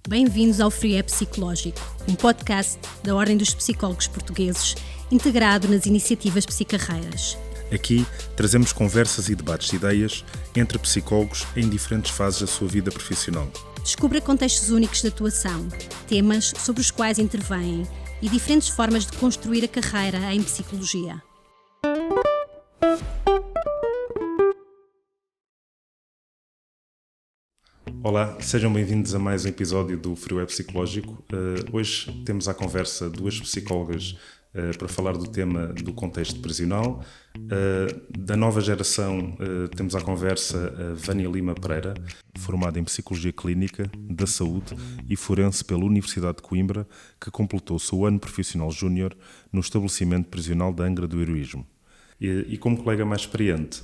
Bem-vindos ao Free é Psicológico, um podcast da Ordem dos Psicólogos Portugueses, integrado nas iniciativas Psicarreiras. Aqui trazemos conversas e debates de ideias entre psicólogos em diferentes fases da sua vida profissional. Descubra contextos únicos de atuação, temas sobre os quais intervêm e diferentes formas de construir a carreira em psicologia. Olá, sejam bem-vindos a mais um episódio do Free é Psicológico. Hoje temos à conversa duas psicólogas para falar do tema do contexto prisional. Da nova geração temos à conversa a Vânia Lima Pereira, formada em Psicologia Clínica, da Saúde e forense pela Universidade de Coimbra, que completou o seu ano profissional júnior no estabelecimento prisional da Angra do Heroísmo. E como colega mais experiente,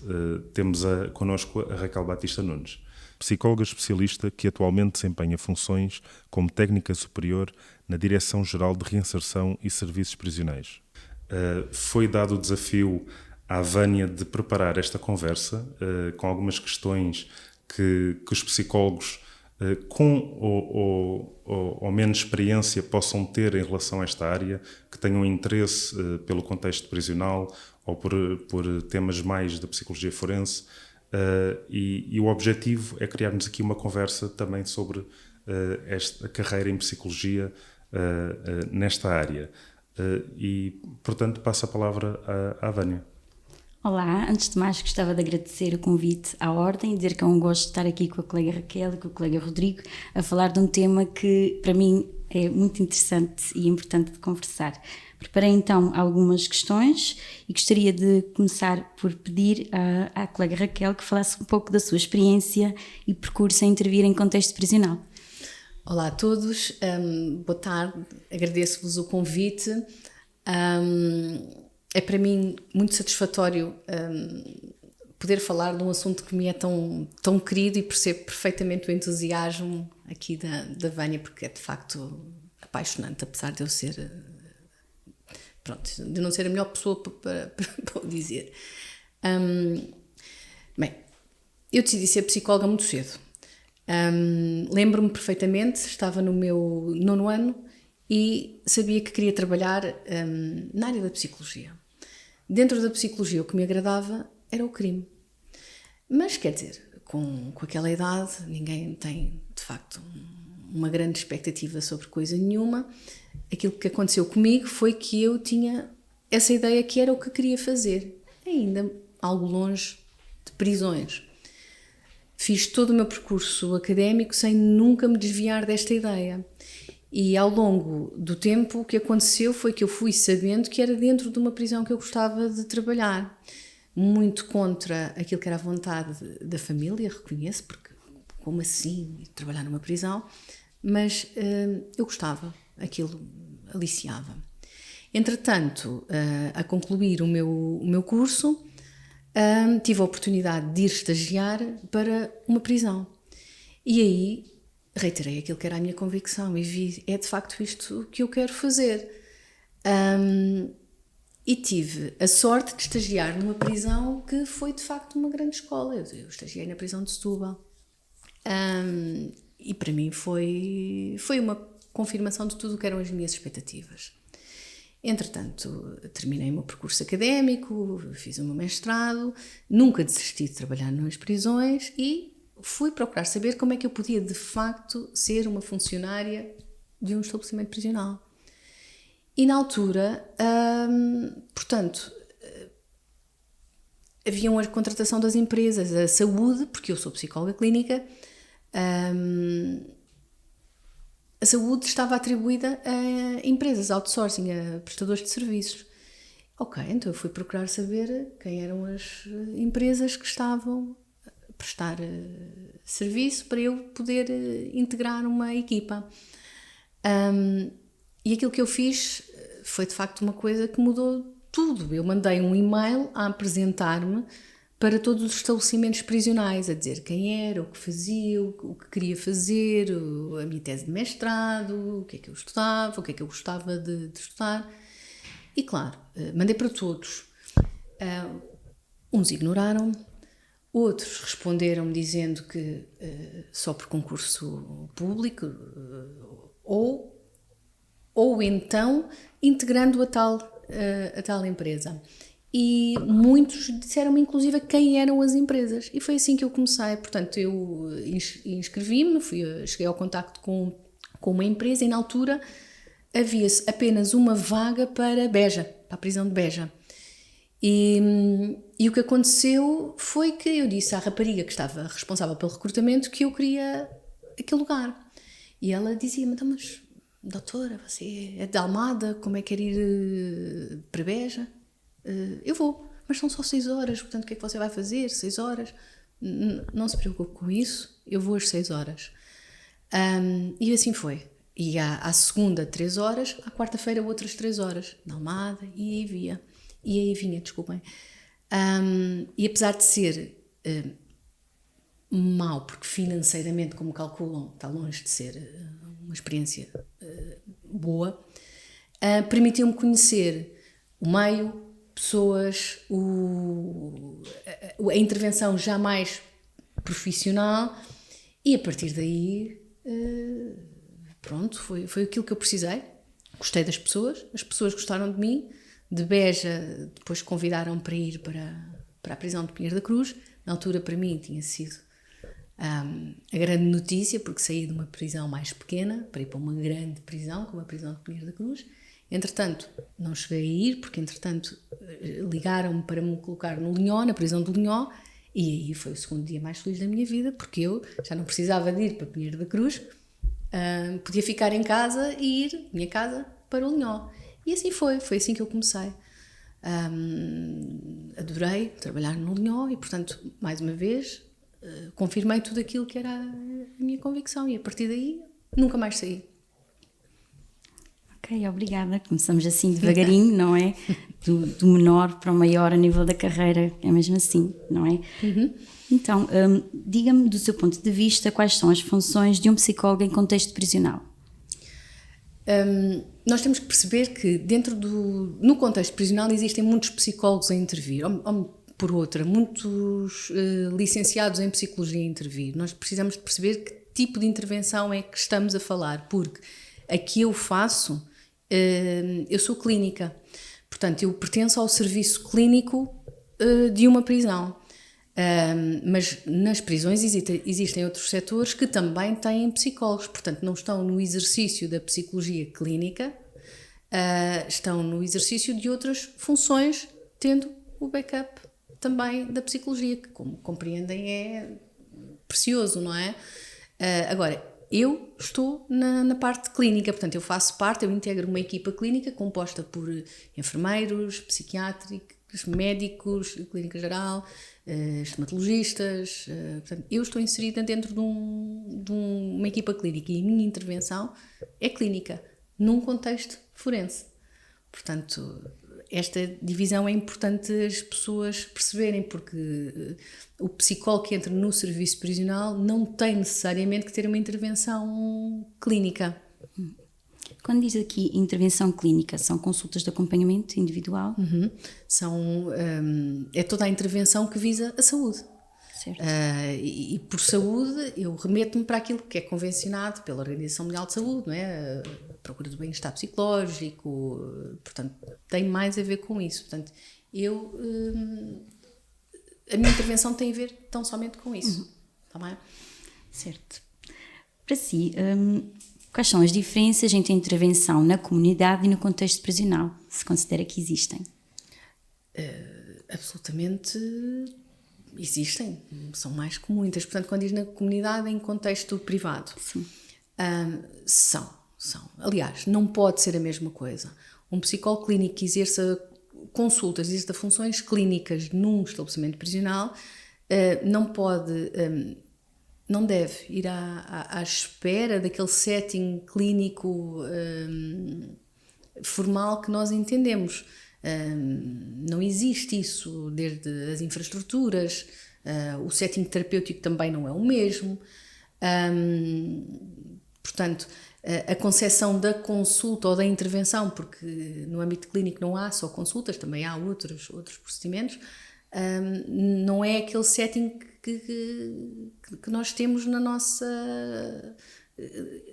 temos connosco a Raquel Batista Nunes, psicóloga especialista que atualmente desempenha funções como técnica superior na Direção-Geral de Reinserção e Serviços Prisionais. Foi dado o desafio à Vânia de preparar esta conversa com algumas questões que os psicólogos com ou menos experiência possam ter em relação a esta área, que tenham interesse pelo contexto prisional ou por temas mais da psicologia forense. E o objetivo é criarmos aqui uma conversa também sobre esta carreira em psicologia nesta área. E, portanto, passo a palavra à Vânia. Olá, antes de mais gostava de agradecer o convite à Ordem e dizer que é um gosto de estar aqui com a colega Raquel e com o colega Rodrigo a falar de um tema que para mim é muito interessante e importante de conversar. Preparei então algumas questões e gostaria de começar por pedir à colega Raquel que falasse um pouco da sua experiência e percurso a intervir em contexto prisional. Olá a todos, boa tarde, agradeço-vos o convite. É para mim muito satisfatório poder falar de um assunto que me é tão querido e percebo perfeitamente o entusiasmo aqui da Vânia, porque é de facto apaixonante, apesar de eu ser... de não ser a melhor pessoa para o dizer. Bem, eu decidi ser psicóloga muito cedo. Lembro-me perfeitamente, estava no meu 9º ano e sabia que queria trabalhar na área da psicologia. Dentro da psicologia o que me agradava era o crime. Mas, quer dizer, com aquela idade ninguém tem, de facto, uma grande expectativa sobre coisa nenhuma. Aquilo que aconteceu comigo foi que eu tinha essa ideia que era o que queria fazer, ainda algo longe de prisões. Fiz todo o meu percurso académico sem nunca me desviar desta ideia. E ao longo do tempo o que aconteceu foi que eu fui sabendo que era dentro de uma prisão que eu gostava de trabalhar. Muito contra aquilo que era a vontade da família, reconheço, porque como assim trabalhar numa prisão? Mas eu gostava, aquilo aliciava. Entretanto, a concluir o meu curso, tive a oportunidade de ir estagiar para uma prisão. E aí reiterei aquilo que era a minha convicção e vi, é de facto isto que eu quero fazer. E tive a sorte de estagiar numa prisão que foi de facto uma grande escola. Eu estagiei na prisão de Setúbal. E para mim foi uma confirmação de tudo o que eram as minhas expectativas. Entretanto, terminei o meu percurso académico, fiz o meu mestrado, nunca desisti de trabalhar nas prisões e fui procurar saber como é que eu podia de facto ser uma funcionária de um estabelecimento prisional. E na altura, portanto, havia uma contratação das empresas, a saúde, porque eu sou psicóloga clínica, a saúde estava atribuída a empresas, outsourcing, a prestadores de serviços. Ok, então eu fui procurar saber quem eram as empresas que estavam a prestar serviço para eu poder integrar uma equipa. E aquilo que eu fiz foi de facto uma coisa que mudou tudo. Eu mandei um e-mail a apresentar-me para todos os estabelecimentos prisionais, a dizer quem era, o que fazia, o que queria fazer, a minha tese de mestrado, o que é que eu estudava, o que é que eu gostava de estudar. E claro, mandei para todos. Uns ignoraram, outros responderam-me dizendo que só por concurso público, ou então integrando a tal empresa. E muitos disseram-me, inclusive, quem eram as empresas. E foi assim que eu comecei. Portanto, eu inscrevi-me, cheguei ao contacto com uma empresa e, na altura, havia apenas uma vaga para Beja, para a prisão de Beja. E o que aconteceu foi que eu disse à rapariga que estava responsável pelo recrutamento que eu queria aquele lugar. E ela dizia-me, então, mas, doutora, você é de Almada, como é que quer ir para Beja? Eu vou, mas são só 6 horas, portanto, o que é que você vai fazer? 6 horas? Não se preocupe com isso, eu vou às 6 horas. E assim foi. E à segunda, 3 horas, à quarta-feira, outras 3 horas, na Almada, e aí vinha, desculpem. E apesar de ser mau, porque financeiramente, como calculam, está longe de ser uma experiência boa, permitiu-me conhecer o meio, pessoas, a intervenção já mais profissional, e a partir daí, pronto, foi aquilo que eu precisei. Gostei das pessoas, as pessoas gostaram de mim. De Beja, depois convidaram para ir para a prisão de Pinheiro da Cruz. Na altura, para mim, tinha sido a grande notícia, porque saí de uma prisão mais pequena para ir para uma grande prisão, como a prisão de Pinheiro da Cruz. Entretanto, não cheguei a ir, porque entretanto ligaram-me para me colocar no Linhó, na prisão do Linhó, e aí foi o segundo dia mais feliz da minha vida, porque eu já não precisava de ir para Pinheiro da Cruz, podia ficar em casa e ir, minha casa, para o Linhó. E assim foi assim que eu comecei. Adorei trabalhar no Linhó e, portanto, mais uma vez, confirmei tudo aquilo que era a minha convicção, e a partir daí nunca mais saí. Ok, obrigada. Começamos assim devagarinho, não é? Do menor para o maior a nível da carreira, é mesmo assim, não é? Uhum. Então, diga-me do seu ponto de vista quais são as funções de um psicólogo em contexto prisional. Nós temos que perceber que no contexto prisional existem muitos psicólogos a intervir, ou por outra, muitos licenciados em psicologia a intervir. Nós precisamos de perceber que tipo de intervenção é que estamos a falar, porque a que eu faço, eu sou clínica, portanto eu pertenço ao serviço clínico de uma prisão. Mas nas prisões existem outros setores que também têm psicólogos, portanto não estão no exercício da psicologia clínica, estão no exercício de outras funções, tendo o backup também da psicologia, que, como compreendem, é precioso, não é? Agora, eu estou na parte clínica, portanto eu eu integro uma equipa clínica composta por enfermeiros, psiquiátricos, médicos, clínica geral, estomatologistas, portanto, eu estou inserida dentro de uma equipa clínica e a minha intervenção é clínica, num contexto forense. Portanto, esta divisão é importante as pessoas perceberem, porque o psicólogo que entra no serviço prisional não tem necessariamente que ter uma intervenção clínica. Quando diz aqui intervenção clínica, são consultas de acompanhamento individual? Uhum. É toda a intervenção que visa a saúde. Certo. E por saúde eu remeto-me para aquilo que é convencionado pela Organização Mundial de Saúde, não é? A procura do bem-estar psicológico, portanto, tem mais a ver com isso. Portanto, a minha intervenção tem a ver tão somente com isso. Está bem? Certo. Para si, quais são as diferenças entre a intervenção na comunidade e no contexto prisional, se considera que existem? Absolutamente existem, são mais que muitas. Portanto, quando diz na comunidade, em contexto privado, Sim. São. Aliás, não pode ser a mesma coisa. Um psicólogo clínico que exerça consultas, exerça funções clínicas num estabelecimento prisional, não deve ir à espera daquele setting clínico formal que nós entendemos. Não existe isso, desde as infraestruturas, o setting terapêutico também não é o mesmo. Portanto, a concepção da consulta ou da intervenção, porque no âmbito clínico não há só consultas, também há outros procedimentos, não é aquele setting que nós temos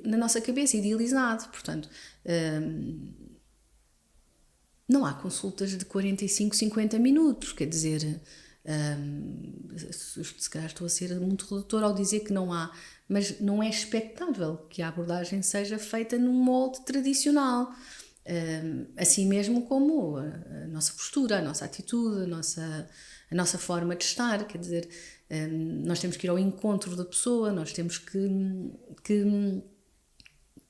na nossa cabeça, idealizado. Portanto, não há consultas de 45, 50 minutos, quer dizer, se calhar estou a ser muito redutor ao dizer que não há, mas não é expectável que a abordagem seja feita num molde tradicional. Assim mesmo como a nossa postura, a nossa atitude, a nossa forma de estar, quer dizer, nós temos que ir ao encontro da pessoa, nós temos que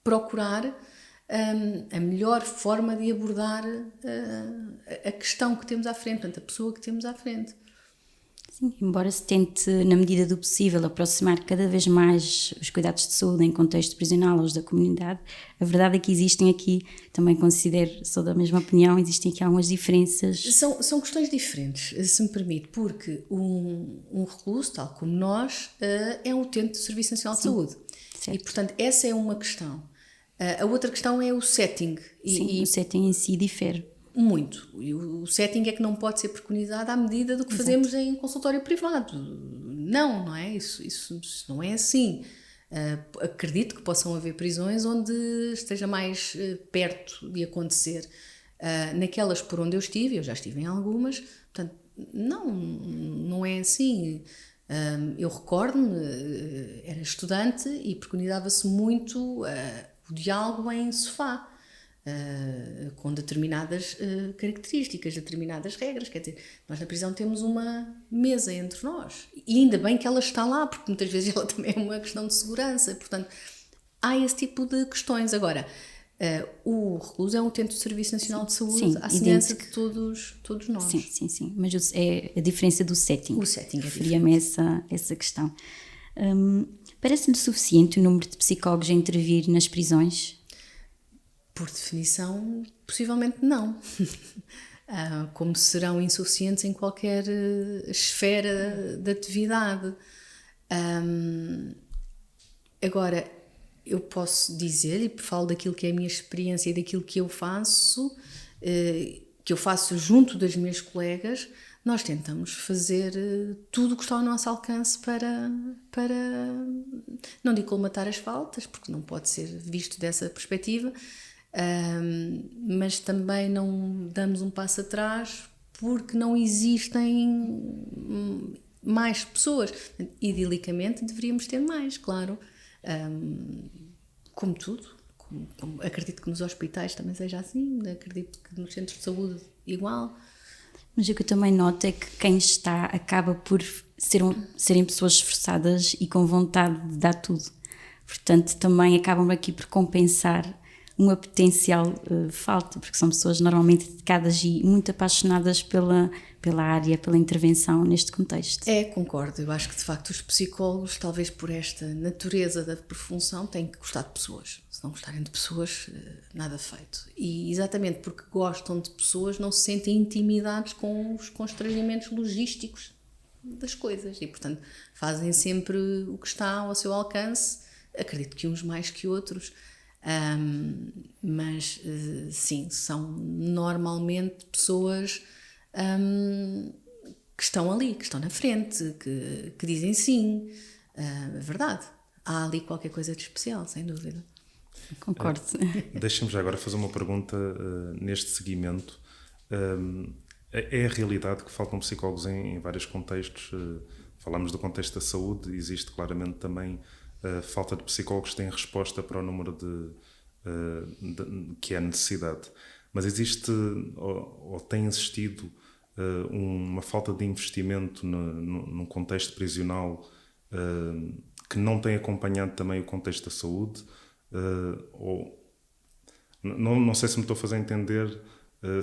procurar a melhor forma de abordar a questão que temos à frente, portanto, a pessoa que temos à frente. Sim, embora se tente, na medida do possível, aproximar cada vez mais os cuidados de saúde em contexto prisional aos da comunidade, a verdade é que existem aqui, também considero, sou da mesma opinião, existem aqui algumas diferenças. São questões diferentes, se me permite, porque um recluso, tal como nós, é um utente do Serviço Nacional de Saúde. Certo. E, portanto, essa é uma questão. A outra questão é o setting. Sim, o setting em si difere. Muito. E o setting é que não pode ser preconizado à medida do que fazemos em consultório privado. Não é? Isso não é assim. Acredito que possam haver prisões onde esteja mais perto de acontecer. Naquelas por onde eu já estive em algumas, portanto, não é assim. Eu recordo-me, era estudante e preconizava-se muito o diálogo em sofá. Com determinadas características, determinadas regras, quer dizer, nós na prisão temos uma mesa entre nós e ainda bem que ela está lá, porque muitas vezes ela também é uma questão de segurança, portanto há esse tipo de questões. Agora, o recluso é um utente do Serviço Nacional de Saúde, à semelhança de todos nós. Sim, mas é a diferença do setting. O setting é referia-me a essa questão. Parece-lhe suficiente o número de psicólogos a intervir nas prisões? Por definição, possivelmente não. Como serão insuficientes em qualquer esfera de atividade. Agora, eu posso dizer, e falo daquilo que é a minha experiência e daquilo que eu faço junto das minhas colegas, nós tentamos fazer tudo o que está ao nosso alcance para não digo colmatar as faltas, porque não pode ser visto dessa perspectiva, mas também não damos um passo atrás porque não existem mais pessoas. Idilicamente deveríamos ter mais, claro, como tudo, acredito que nos hospitais também seja assim, acredito que nos centros de saúde igual. Mas o que eu também noto é que quem está acaba por serem pessoas esforçadas e com vontade de dar tudo, portanto também acabam aqui por compensar uma potencial falta, porque são pessoas normalmente dedicadas e muito apaixonadas pela área, pela intervenção neste contexto. Concordo. Eu acho que de facto os psicólogos, talvez por esta natureza da profissão, têm que gostar de pessoas. Se não gostarem de pessoas, nada feito. E exatamente porque gostam de pessoas, não se sentem intimidados com os constrangimentos logísticos das coisas e, portanto, fazem sempre o que está ao seu alcance. Acredito que uns mais que outros. Mas sim, são normalmente pessoas que estão ali, que estão na frente, que dizem sim. É verdade, há ali qualquer coisa de especial, sem dúvida. Concordo. Deixa-me já agora fazer uma pergunta neste seguimento. É a realidade que faltam psicólogos em vários contextos. Falamos do contexto da saúde, existe claramente também falta de psicólogos que têm resposta para o número que é a necessidade. Mas existe ou tem existido uma falta de investimento num contexto prisional que não tem acompanhado também o contexto da saúde? Não sei se me estou a fazer entender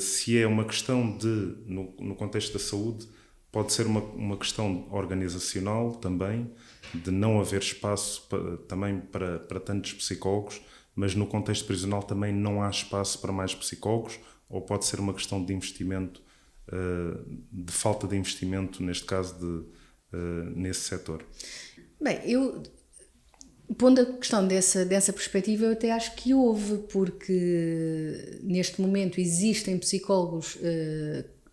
se é uma questão no contexto da saúde, pode ser uma questão organizacional também, de não haver espaço também para tantos psicólogos, mas no contexto prisional também não há espaço para mais psicólogos, ou pode ser uma questão de investimento, de falta de investimento, neste caso, nesse setor? Bem, pondo a questão dessa perspectiva, eu até acho que houve, porque neste momento existem psicólogos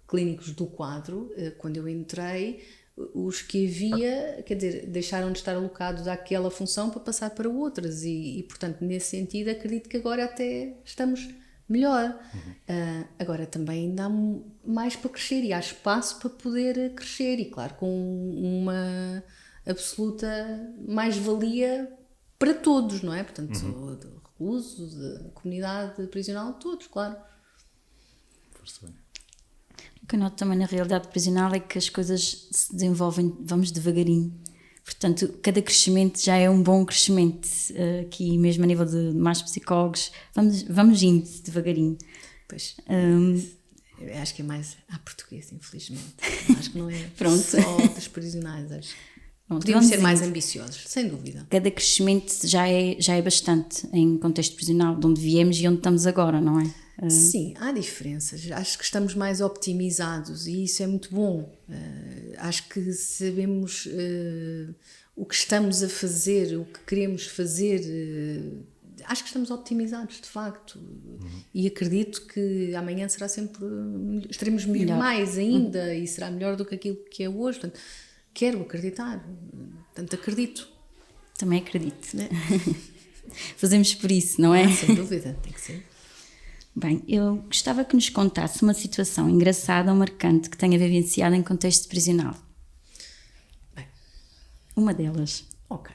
clínicos do quadro. Quando eu entrei, os que havia, quer dizer, deixaram de estar alocados àquela função para passar para outras e portanto, nesse sentido, acredito que agora até estamos melhor. Agora também ainda há mais para crescer e há espaço para poder crescer e, claro, com uma absoluta mais-valia para todos, não é? Portanto, de reclusos, da comunidade prisional, todos, claro. Força bem. O que eu noto também na realidade prisional é que as coisas se desenvolvem, vamos devagarinho. Portanto, cada crescimento já é um bom crescimento. Aqui mesmo a nível de mais psicólogos, vamos indo devagarinho. Pois, eu acho que é mais à portuguesa, infelizmente. Acho que não é só dos prisionais, acho. Podíamos ser mais ambiciosos, sem dúvida. Cada crescimento já é bastante em contexto prisional, de onde viemos e onde estamos agora, não é? Sim, há diferenças. Acho que estamos mais optimizados e isso é muito bom. Acho que sabemos o que estamos a fazer, o que queremos fazer. Acho que estamos optimizados, de facto. E acredito que amanhã será sempre... estaremos melhor. Mais ainda e será melhor do que aquilo que é hoje. Portanto, quero acreditar. Portanto, acredito. Também acredito. Né? Fazemos por isso, não é? Sem dúvida, tem que ser. Bem, eu gostava que nos contasse uma situação engraçada ou marcante que tenha vivenciado em contexto prisional. Bem. Uma delas. Ok.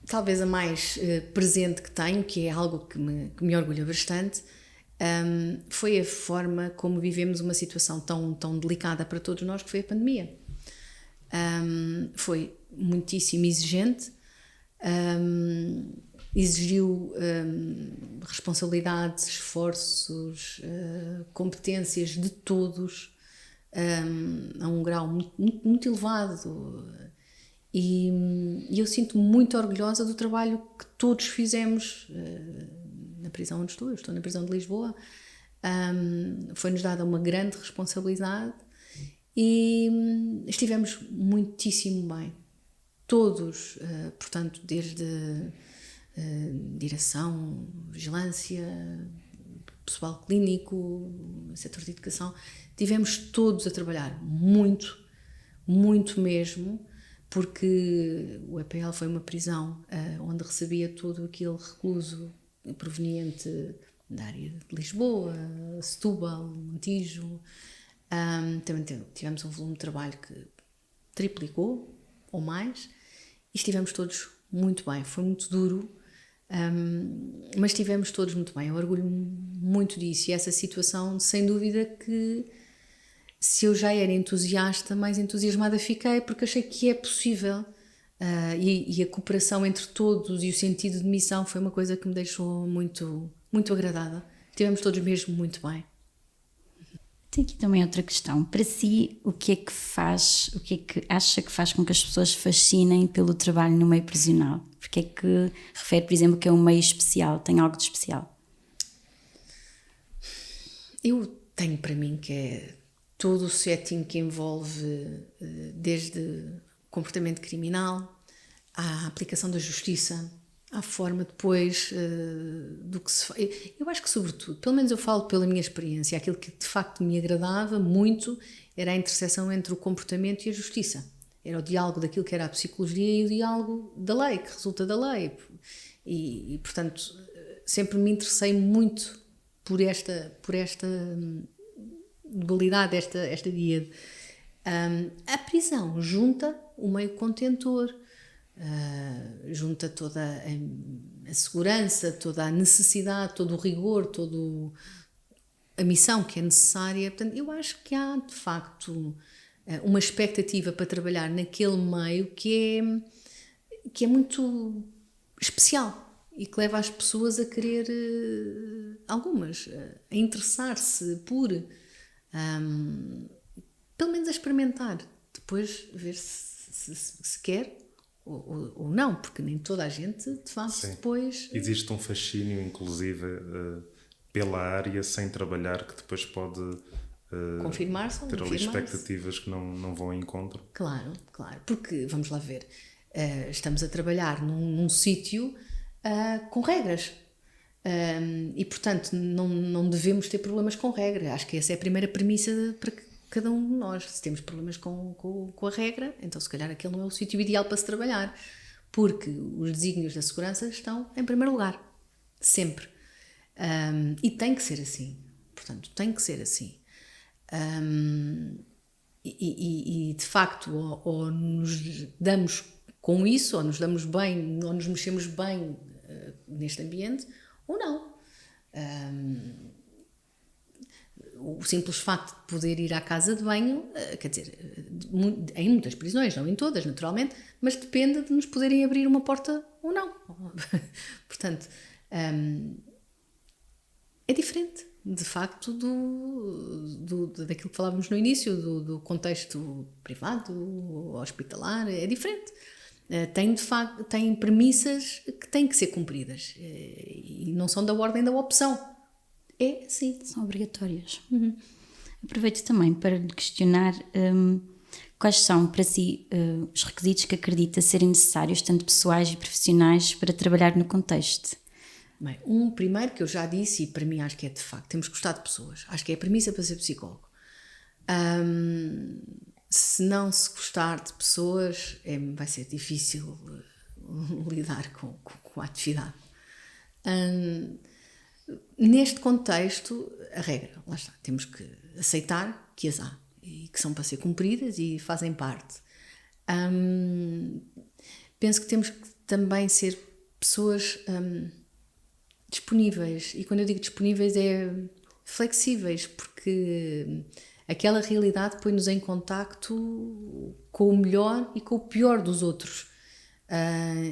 Talvez a mais presente que tenho, que é algo que me orgulha bastante, foi a forma como vivemos uma situação tão delicada para todos nós, que foi a pandemia. Foi muitíssimo exigente, exigiu responsabilidades, esforços, competências de todos a um grau muito elevado e eu sinto-me muito orgulhosa do trabalho que todos fizemos na prisão onde estou. Eu estou na prisão de Lisboa. Foi-nos dada uma grande responsabilidade e estivemos muitíssimo bem, todos, portanto, desde direção, vigilância, pessoal clínico, setor de educação, tivemos todos a trabalhar muito, muito mesmo, porque o EPL foi uma prisão onde recebia todo aquele recluso proveniente da área de Lisboa, Setúbal, Montijo. Também tivemos um volume de trabalho que triplicou ou mais e estivemos todos muito bem. Foi muito duro, mas estivemos todos muito bem. Eu orgulho-me muito disso e essa situação, sem dúvida que se eu já era entusiasta, mais entusiasmada fiquei, porque achei que é possível e a cooperação entre todos e o sentido de missão foi uma coisa que me deixou muito, muito agradada. Estivemos todos mesmo muito bem. Tem aqui também outra questão. Para si, o que é que acha que faz com que as pessoas fascinem pelo trabalho no meio prisional? Porque é que refere, por exemplo, que é um meio especial, tem algo de especial? Eu tenho para mim que é todo o setting que envolve desde comportamento criminal à aplicação da justiça, à forma depois do que se faz. Eu acho que, sobretudo, pelo menos eu falo pela minha experiência, aquilo que de facto me agradava muito era a interseção entre o comportamento e a justiça. Era o diálogo daquilo que era a psicologia e o diálogo da lei, que resulta da lei. E portanto, sempre me interessei muito por esta dualidade, esta díade. A prisão junta o meio contentor, junta toda a segurança, toda a necessidade, todo o rigor, toda a missão que é necessária. Portanto, eu acho que há, de facto, uma expectativa para trabalhar naquele meio que é muito especial e que leva as pessoas a querer, algumas, a interessar-se por, pelo menos a experimentar, depois ver se quer ou não, porque nem toda a gente, de facto, sim, depois... Existe um fascínio, inclusive, pela área sem trabalhar, que depois pode confirmar-se ou ter ali expectativas que não vão ao encontro. Claro, porque, vamos lá ver, estamos a trabalhar num sítio com regras e, portanto, não devemos ter problemas com regras. Acho que essa é a primeira premissa cada um de nós. Se temos problemas com a regra, então se calhar aquele não é o sítio ideal para se trabalhar, porque os desígnios da segurança estão em primeiro lugar, sempre. E tem que ser assim, portanto, tem que ser assim. E de facto, ou nos damos com isso, ou nos damos bem, ou nos mexemos bem neste ambiente, ou não. O simples facto de poder ir à casa de banho, quer dizer, em muitas prisões, não em todas, naturalmente, mas depende de nos poderem abrir uma porta ou não. Portanto, é diferente, de facto, daquilo que falávamos no início, do contexto privado, hospitalar, é diferente. Tem premissas que têm que ser cumpridas e não são da ordem da opção. É, sim. São obrigatórias. Aproveito também para lhe questionar quais são para si os requisitos que acredita serem necessários, tanto pessoais e profissionais, para trabalhar no contexto. Bem, primeiro que eu já disse, e para mim acho que é de facto, temos que gostar de pessoas. Acho que é a premissa para ser psicólogo. Se não se gostar de pessoas, vai ser difícil lidar com a atividade. Neste contexto, a regra, lá está, temos que aceitar que as há e que são para ser cumpridas e fazem parte. Penso que temos que também ser pessoas disponíveis, e quando eu digo disponíveis é flexíveis, porque aquela realidade põe-nos em contacto com o melhor e com o pior dos outros.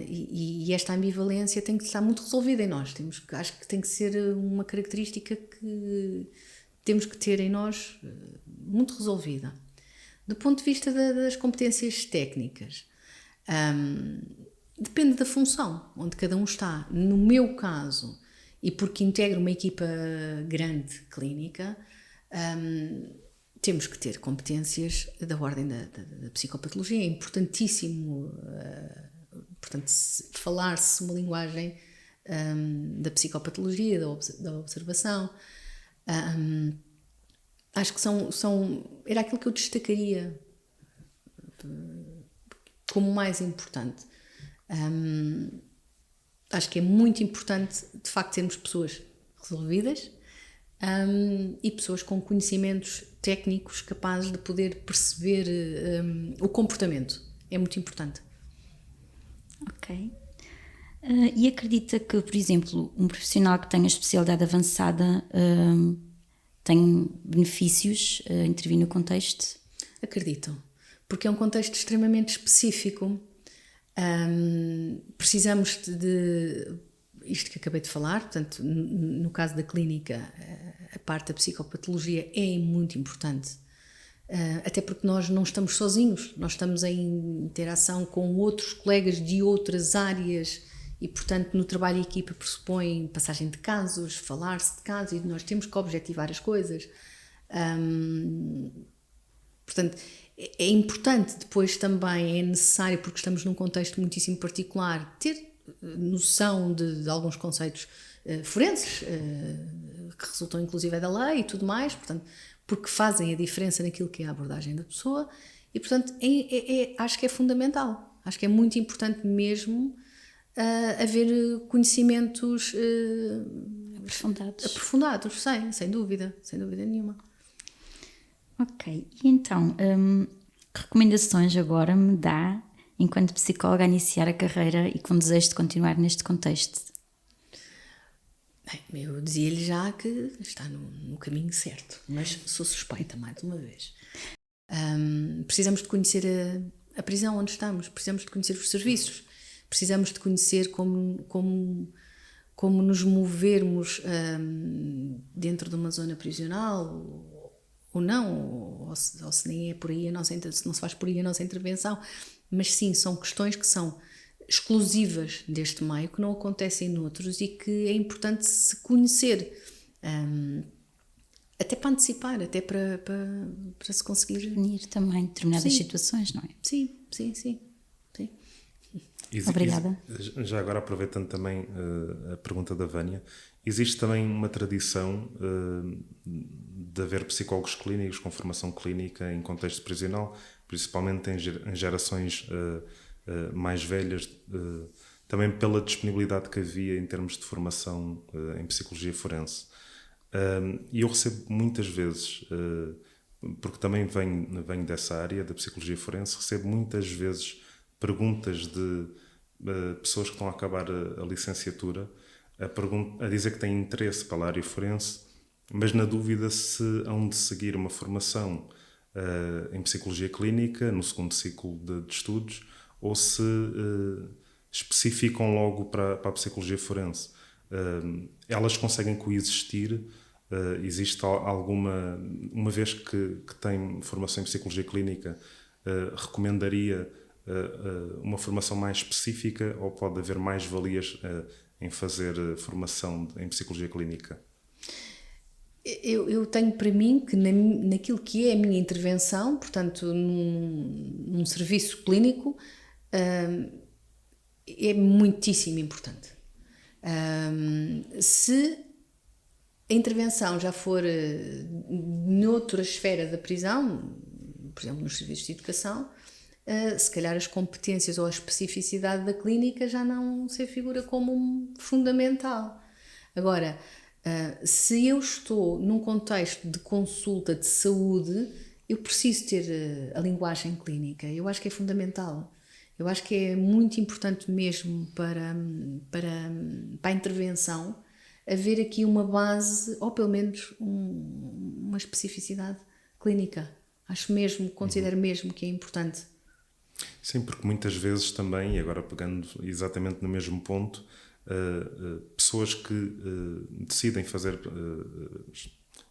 E esta ambivalência tem que estar muito resolvida em nós. Acho que tem que ser uma característica que temos que ter em nós muito resolvida. Do ponto de vista das competências técnicas, depende da função onde cada um está. No meu caso, e porque integro uma equipa grande clínica, temos que ter competências da ordem da psicopatologia. É importantíssimo, portanto, falar-se uma linguagem da psicopatologia, da observação. Acho que era aquilo que eu destacaria como mais importante. Acho que é muito importante, de facto, termos pessoas resolvidas e pessoas com conhecimentos técnicos capazes de poder perceber o comportamento. É muito importante. Ok. E acredita que, por exemplo, um profissional que tenha especialidade avançada tem benefícios a intervir no contexto? Acredito, porque é um contexto extremamente específico. Precisamos de isto que acabei de falar, portanto, no caso da clínica, a parte da psicopatologia é muito importante, até porque nós não estamos sozinhos, nós estamos em interação com outros colegas de outras áreas e, portanto, no trabalho em equipa pressupõe passagem de casos, falar-se de casos e nós temos que objetivar as coisas. Portanto, é importante, depois também é necessário, porque estamos num contexto muitíssimo particular, ter noção de alguns conceitos forenses, que resultam inclusive da lei e tudo mais, portanto, porque fazem a diferença naquilo que é a abordagem da pessoa e, portanto, acho que é fundamental, acho que é muito importante mesmo haver conhecimentos aprofundados, sem dúvida nenhuma. Ok, e então, que recomendações agora me dá, enquanto psicóloga, a iniciar a carreira e com desejo de continuar neste contexto? Bem, eu dizia-lhe já que está no caminho certo, mas sou suspeita, mais uma vez. Precisamos de conhecer a prisão onde estamos, precisamos de conhecer os serviços, precisamos de conhecer como nos movermos dentro de uma zona prisional ou não, ou se nem é por aí se não se faz por aí a nossa intervenção, mas sim, são questões que são exclusivas deste meio, que não acontecem noutros e que é importante se conhecer, até para antecipar, até para se conseguir prevenir também determinadas situações, não é? Sim. Obrigada. Já agora, aproveitando também a pergunta da Vânia, existe também uma tradição de haver psicólogos clínicos com formação clínica em contexto prisional, principalmente em gerações mais velhas, também pela disponibilidade que havia em termos de formação em psicologia forense. E eu recebo muitas vezes, porque também venho dessa área da psicologia forense, recebo muitas vezes perguntas de pessoas que estão a acabar a licenciatura a dizer que têm interesse pela área forense, mas na dúvida se hão de seguir uma formação em psicologia clínica no segundo ciclo de estudos ou se especificam logo para a psicologia forense. Elas conseguem coexistir? Existe alguma, uma vez que tem formação em psicologia clínica, recomendaria uma formação mais específica ou pode haver mais valias em fazer formação em psicologia clínica? Eu tenho para mim que naquilo que é a minha intervenção, portanto num serviço clínico, é muitíssimo importante. Se a intervenção já for noutra esfera da prisão, por exemplo nos serviços de educação, se calhar as competências ou a especificidade da clínica já não se figura como fundamental. Agora, se eu estou num contexto de consulta de saúde, eu preciso ter a linguagem clínica. Eu acho que é fundamental. Eu acho que é muito importante mesmo para a intervenção haver aqui uma base, ou pelo menos uma especificidade clínica. Acho mesmo, considero mesmo que é importante. Sim, porque muitas vezes também, e agora pegando exatamente no mesmo ponto, pessoas que decidem fazer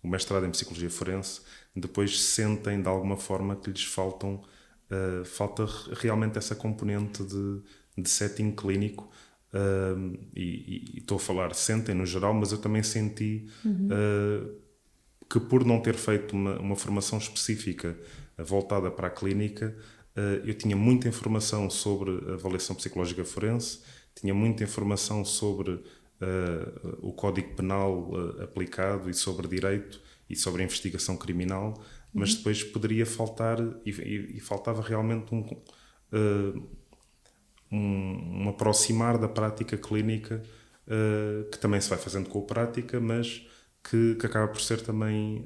o mestrado em Psicologia Forense depois sentem de alguma forma que lhes falta realmente essa componente de setting clínico, e estou a falar sentem no geral, mas eu também senti que por não ter feito uma formação específica voltada para a clínica, eu tinha muita informação sobre a avaliação psicológica forense, tinha muita informação sobre o Código Penal aplicado e sobre direito e sobre a investigação criminal, mas depois poderia faltar, e faltava realmente um aproximar da prática clínica, que também se vai fazendo com a prática, mas que acaba por ser também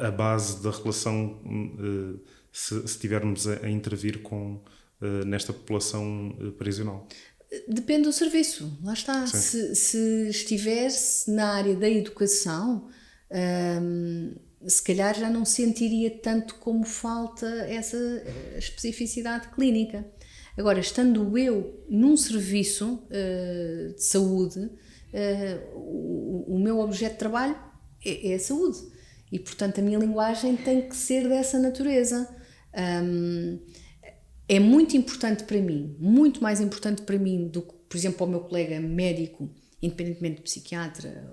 a base da relação, se estivermos a intervir nesta população prisional. Depende do serviço, lá está. Se estiver-se na área da educação, se calhar já não sentiria tanto como falta essa especificidade clínica. Agora, estando eu num serviço de saúde, o meu objeto de trabalho é a saúde. E, portanto, a minha linguagem tem que ser dessa natureza. É muito importante para mim, muito mais importante para mim do que, por exemplo, para o meu colega médico, independentemente de psiquiatra,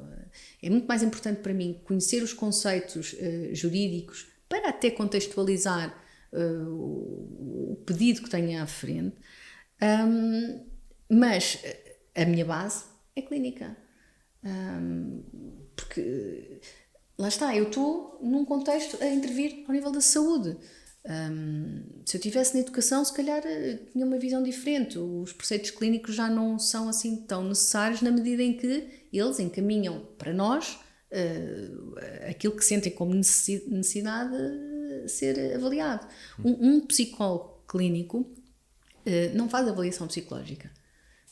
é muito mais importante para mim conhecer os conceitos jurídicos para até contextualizar o pedido que tenho à frente, mas a minha base é clínica. Porque, lá está, eu estou num contexto a intervir ao nível da saúde. Se eu estivesse na educação, se calhar tinha uma visão diferente. Os preceitos clínicos já não são assim tão necessários na medida em que eles encaminham para nós aquilo que sentem como necessidade de ser avaliado. Um psicólogo clínico não faz avaliação psicológica.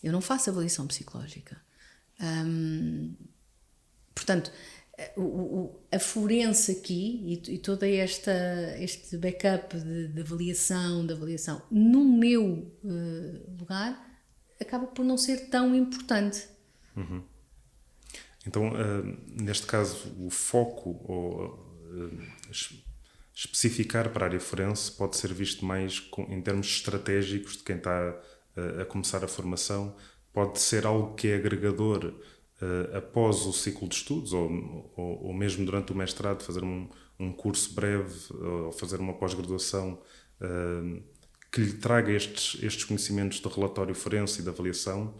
Eu não faço avaliação psicológica. Portanto, a forense aqui e todo este backup de avaliação, no meu lugar, acaba por não ser tão importante. Então, neste caso, o foco ou especificar para a área forense pode ser visto mais em termos estratégicos de quem está a começar a formação, pode ser algo que é agregador após o ciclo de estudos ou mesmo durante o mestrado, fazer um curso breve ou fazer uma pós-graduação que lhe traga estes conhecimentos do relatório forense e da avaliação,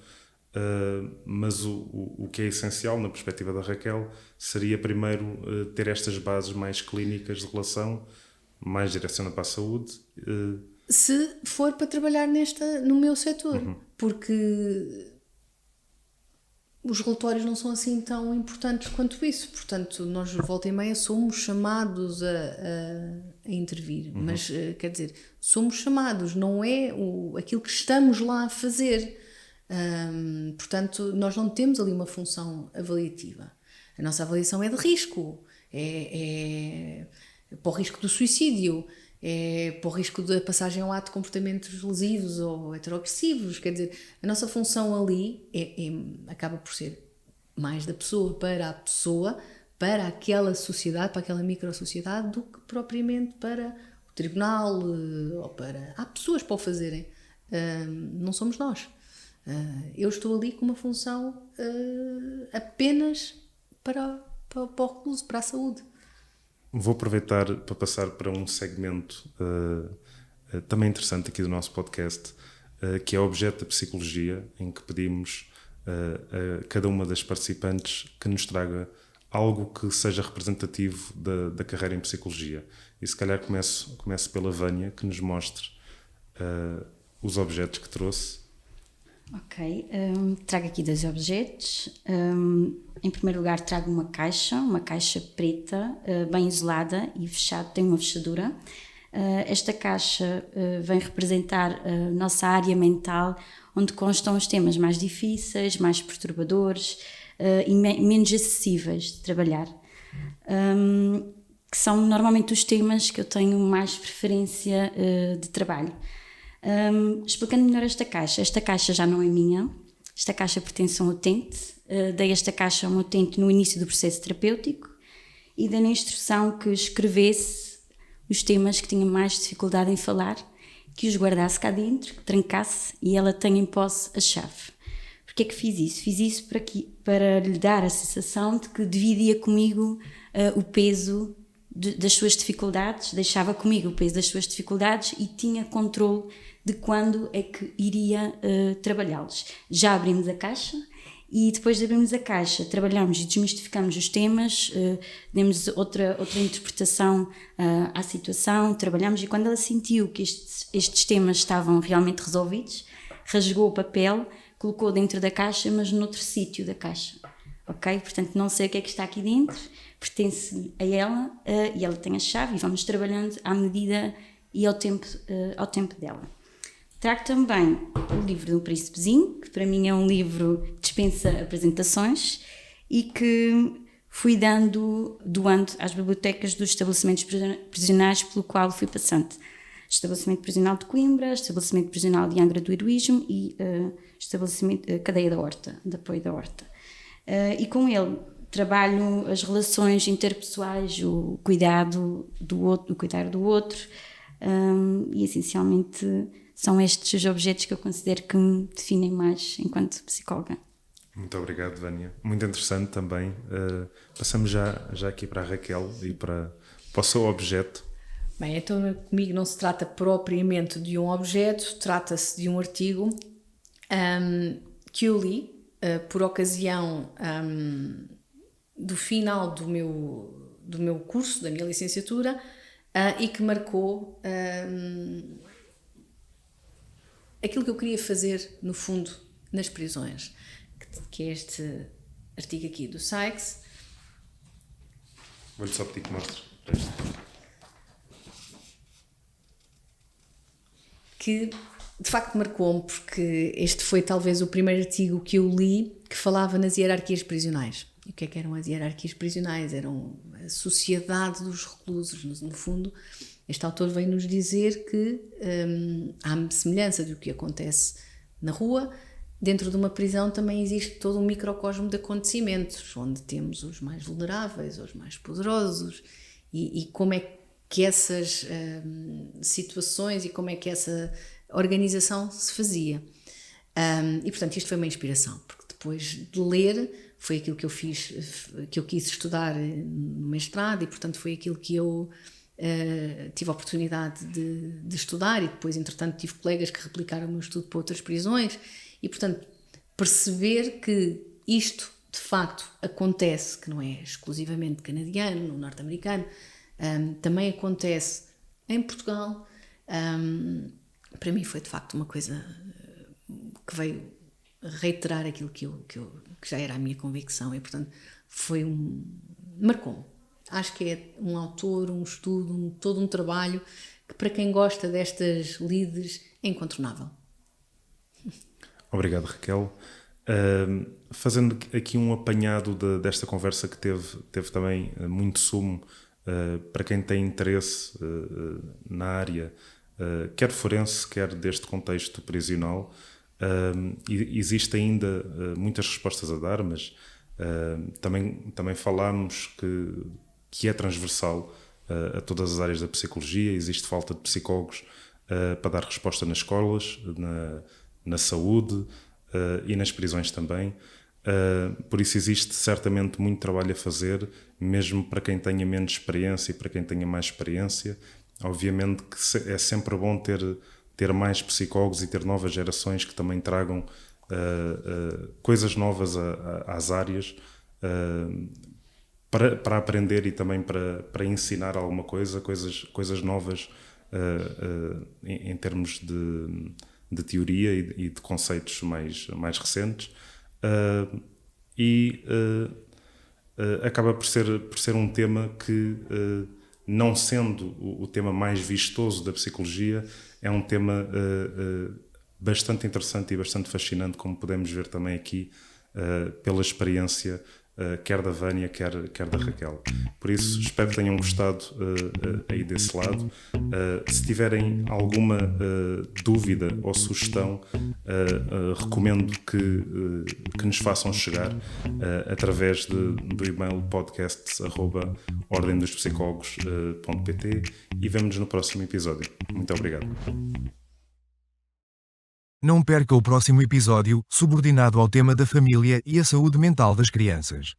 mas o que é essencial na perspectiva da Raquel seria primeiro ter estas bases mais clínicas de relação, mais direcionada para a saúde. Se for para trabalhar no meu setor, porque os relatórios não são assim tão importantes quanto isso. Portanto, nós volta e meia somos chamados a intervir, mas quer dizer, somos chamados, não é aquilo que estamos lá a fazer. Portanto, nós não temos ali uma função avaliativa. A nossa avaliação é de risco, é para o risco do suicídio, é para o risco da passagem ao ato de comportamentos lesivos ou heteroagressivos. Quer dizer, a nossa função ali acaba por ser mais da pessoa, para aquela sociedade, para aquela micro-sociedade, do que propriamente para o tribunal ou para... Há pessoas para o fazerem, não somos nós. Eu estou ali com uma função apenas para o recluso, para a saúde. Vou aproveitar para passar para um segmento também interessante aqui do nosso podcast, que é o objeto da psicologia, em que pedimos a cada uma das participantes que nos traga algo que seja representativo da carreira em psicologia. E se calhar começo pela Vânia, que nos mostre os objetos que trouxe. Ok, trago aqui 2 objetos. Em primeiro lugar, trago uma caixa preta, bem isolada e fechada, tem uma fechadura. Esta caixa vem representar a nossa área mental, onde constam os temas mais difíceis, mais perturbadores e menos acessíveis de trabalhar, que são normalmente os temas que eu tenho mais preferência de trabalho. Explicando melhor esta caixa já não é minha, esta caixa pertence a um utente. Dei esta caixa a um utente no início do processo terapêutico e dei na instrução que escrevesse os temas que tinha mais dificuldade em falar, que os guardasse cá dentro, que trancasse e ela tenha em posse a chave. Porquê é que fiz isso? Fiz isso para lhe dar a sensação de que dividia comigo o peso das suas dificuldades, deixava comigo o peso das suas dificuldades e tinha controle de quando é que iria trabalhá-los. Já abrimos a caixa e depois de abrirmos a caixa trabalhamos e desmistificamos os temas, demos outra interpretação à situação, trabalhamos, e quando ela sentiu que estes temas estavam realmente resolvidos, rasgou o papel, colocou dentro da caixa, mas noutro sítio da caixa. Ok? Portanto, não sei o que é que está aqui dentro, pertence a ela e ela tem a chave e vamos trabalhando à medida e ao tempo dela. Trago também o livro do Príncipezinho, que para mim é um livro que dispensa apresentações e que fui doando às bibliotecas dos estabelecimentos prisionais pelo qual fui passante. Estabelecimento Prisional de Coimbra, Estabelecimento Prisional de Angra do Heroísmo e Cadeia da Horta, de Apoio da Horta. E com ele trabalho as relações interpessoais, o cuidado do outro, e essencialmente são estes os objetos que eu considero que me definem mais enquanto psicóloga. Muito obrigado, Vânia. Muito interessante também. Passamos já aqui para a Raquel e para o seu objeto. Bem, então comigo não se trata propriamente de um objeto, trata-se de um artigo que eu li por ocasião do final do meu curso, da minha licenciatura, e que marcou aquilo que eu queria fazer, no fundo, nas prisões, que é este artigo aqui do Sykes. Vou-lhe só pedir que mostre. Que de facto marcou-me, porque este foi talvez o primeiro artigo que eu li que falava nas hierarquias prisionais. E o que é que eram as hierarquias prisionais? Eram a sociedade dos reclusos. No fundo, este autor vem nos dizer que há semelhança do que acontece na rua. Dentro de uma prisão também existe todo um microcosmo de acontecimentos, onde temos os mais vulneráveis, os mais poderosos, e como é que essas situações e como é que essa organização se fazia. E portanto isto foi uma inspiração, porque depois de ler foi aquilo que eu fiz, que eu quis estudar no mestrado, e portanto foi aquilo que eu tive a oportunidade de estudar e depois, entretanto, tive colegas que replicaram o meu estudo para outras prisões e, portanto, perceber que isto, de facto, acontece, que não é exclusivamente canadiano, norte-americano, também acontece em Portugal, para mim foi, de facto, uma coisa que veio reiterar aquilo que já era a minha convicção e, portanto, marcou-me. Acho que é um autor, um estudo, todo um trabalho que, para quem gosta destas lides, é incontornável. Obrigado, Raquel. Fazendo aqui um apanhado desta conversa que teve também muito sumo para quem tem interesse na área, quer forense, quer deste contexto prisional. Existe ainda muitas respostas a dar, mas também falámos que é transversal a todas as áreas da psicologia. Existe falta de psicólogos para dar resposta nas escolas, na saúde e nas prisões também. Por isso existe certamente muito trabalho a fazer, mesmo para quem tenha menos experiência e para quem tenha mais experiência. Obviamente que é sempre bom ter mais psicólogos e ter novas gerações que também tragam coisas novas às áreas para aprender e também para ensinar alguma coisas novas em termos de teoria e de conceitos mais recentes. Acaba por ser um tema que, não sendo o tema mais vistoso da psicologia, é um tema bastante interessante e bastante fascinante, como podemos ver também aqui pela experiência quer da Vânia, quer da Raquel. Por isso, espero que tenham gostado aí desse lado. Se tiverem alguma dúvida ou sugestão, recomendo que nos façam chegar através do e-mail podcasts@ordemdospsicólogos.pt e vemo-nos no próximo episódio. Muito obrigado. Não perca o próximo episódio, subordinado ao tema da família e a saúde mental das crianças.